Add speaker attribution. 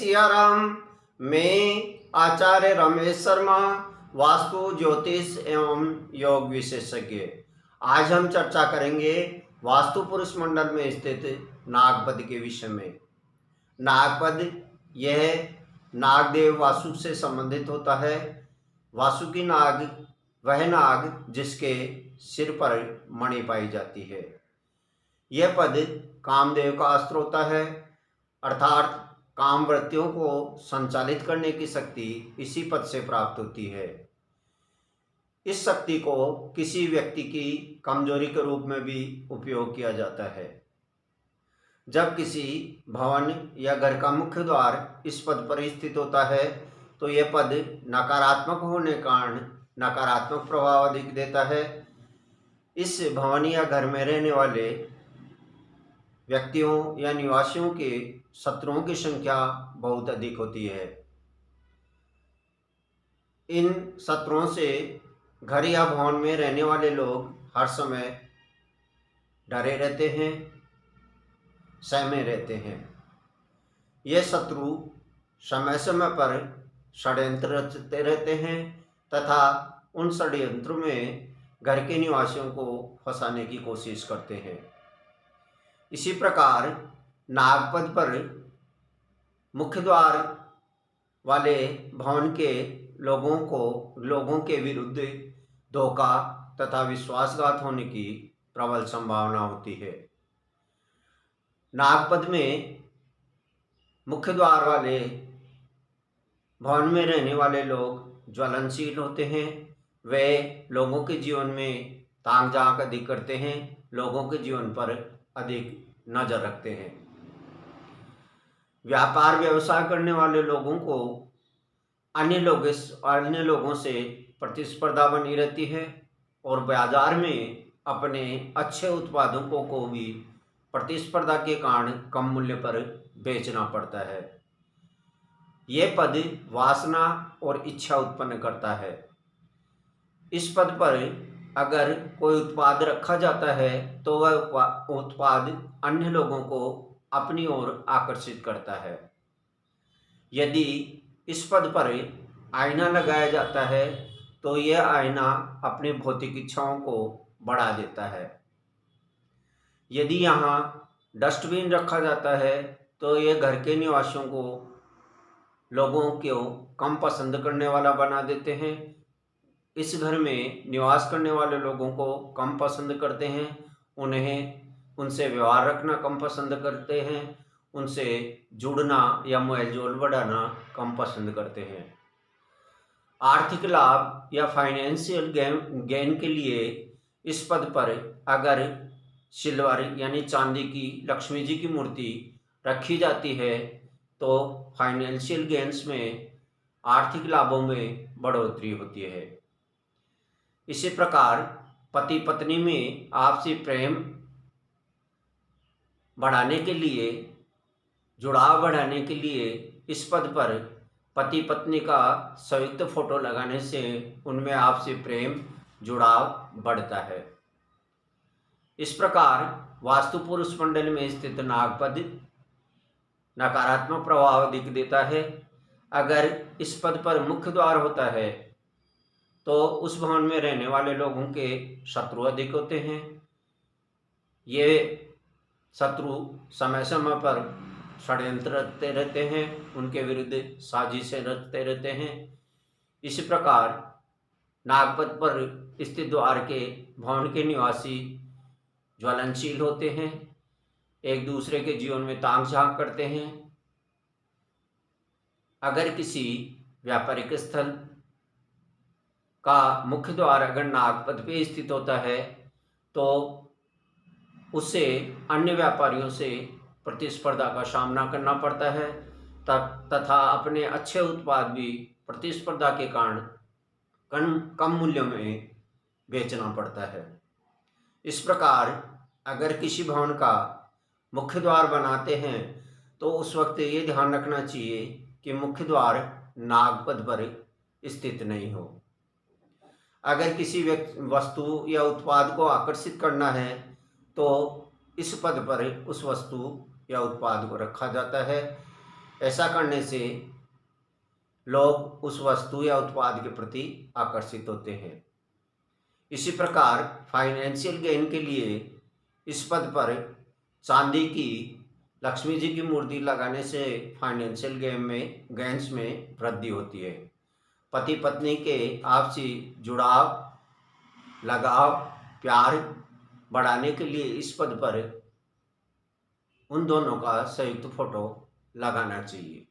Speaker 1: सियाराम। मैं आचार्य रमेश शर्मा, वास्तु ज्योतिष एवं योग विशेषज्ञ। आज हम चर्चा करेंगे वास्तु पुरुष मंडल में स्थित नागपद के विषय में। नागपद यह नागदेव वासु से संबंधित होता है। वासुकी नाग वह नाग जिसके सिर पर मणि पाई जाती है। यह पद कामदेव का अस्त्र होता है, अर्थात काम वृत्तियों को संचालित करने की शक्ति इसी पद से प्राप्त होती है। इस शक्ति को किसी व्यक्ति की कमजोरी के रूप में भी उपयोग किया जाता है। जब किसी भवन या घर का मुख्य द्वार इस पद पर स्थित होता है तो यह पद नकारात्मक होने के कारण नकारात्मक प्रभाव अधिक देता है। इस भवन या घर में रहने वाले व्यक्तियों या निवासियों के शत्रुओं की संख्या बहुत अधिक होती है। इन शत्रुओं से घर या भवन में रहने वाले लोग हर समय डरे रहते हैं, सहमे रहते हैं। ये शत्रु समय समय पर षड्यंत्र रचते रहते हैं तथा उन षड्यंत्रों में घर के निवासियों को फंसाने की कोशिश करते हैं। इसी प्रकार नागपद पर मुख्य द्वार वाले भवन के लोगों के विरुद्ध धोखा तथा विश्वासघात होने की प्रबल संभावना होती है। नागपद में मुख्य द्वार वाले भवन में रहने वाले लोग ज्वलनशील होते हैं। वे लोगों के जीवन में ताक झांक अधिक करते हैं, लोगों के जीवन पर अधिक नजर रखते हैं। व्यापार व्यवसाय करने वाले लोगों को अन्य लोगों से प्रतिस्पर्धा बनी रहती है और बाजार में अपने अच्छे उत्पादों को भी प्रतिस्पर्धा के कारण कम मूल्य पर बेचना पड़ता है। यह पद वासना और इच्छा उत्पन्न करता है। इस पद पर अगर कोई उत्पाद रखा जाता है तो वह उत्पाद अन्य लोगों को अपनी ओर आकर्षित करता है। यदि इस पद पर आईना लगाया जाता है तो यह आईना अपनी भौतिक इच्छाओं को बढ़ा देता है। यदि यहाँ डस्टबिन रखा जाता है तो यह घर के निवासियों को लोगों को कम पसंद करने वाला बना देते हैं। इस घर में निवास करने वाले लोगों को कम पसंद करते हैं, उनसे व्यवहार रखना कम पसंद करते हैं, उनसे जुड़ना या मेलजोल बढ़ाना कम पसंद करते हैं। आर्थिक लाभ या फाइनेंशियल गेन के लिए इस पद पर अगर सिल्वर यानी चांदी की लक्ष्मी जी की मूर्ति रखी जाती है तो फाइनेंशियल गेन्स में, आर्थिक लाभों में बढ़ोतरी होती है। इसी प्रकार पति पत्नी में आपसी प्रेम बढ़ाने के लिए, जुड़ाव बढ़ाने के लिए इस पद पर पति पत्नी का संयुक्त फोटो लगाने से उनमें आपसी प्रेम जुड़ाव बढ़ता है। इस प्रकार वास्तु पुरुष मंडल में स्थित नागपद नकारात्मक प्रभाव अधिक देता है। अगर इस पद पर मुख्य द्वार होता है तो उस भवन में रहने वाले लोगों के शत्रु अधिक होते हैं। ये शत्रु समय समय पर षड्यंत्र रचते रहते हैं, उनके विरुद्ध साजिशें रचते रहते हैं। इसी प्रकार नागपद पर स्थित द्वार के भवन के निवासी ज्वलनशील होते हैं, एक दूसरे के जीवन में ताक झांक करते हैं। अगर किसी व्यापारिक स्थल का मुख्य द्वार अगर नागपद पे स्थित होता है तो उसे अन्य व्यापारियों से प्रतिस्पर्धा का सामना करना पड़ता है तथा अपने अच्छे उत्पाद भी प्रतिस्पर्धा के कारण कम मूल्य में बेचना पड़ता है। इस प्रकार अगर किसी भवन का मुख्य द्वार बनाते हैं तो उस वक्त ये ध्यान रखना चाहिए कि मुख्य द्वार नागपद पर स्थित नहीं हो। अगर किसी वस्तु या उत्पाद को आकर्षित करना है तो इस पद पर उस वस्तु या उत्पाद को रखा जाता है। ऐसा करने से लोग उस वस्तु या उत्पाद के प्रति आकर्षित होते हैं। इसी प्रकार फाइनेंशियल गेन के लिए इस पद पर चांदी की लक्ष्मी जी की मूर्ति लगाने से फाइनेंशियल गेन्स में वृद्धि होती है। पति पत्नी के आपसी जुड़ाव, लगाव, प्यार बढ़ाने के लिए इस पद पर उन दोनों का संयुक्त फोटो लगाना चाहिए।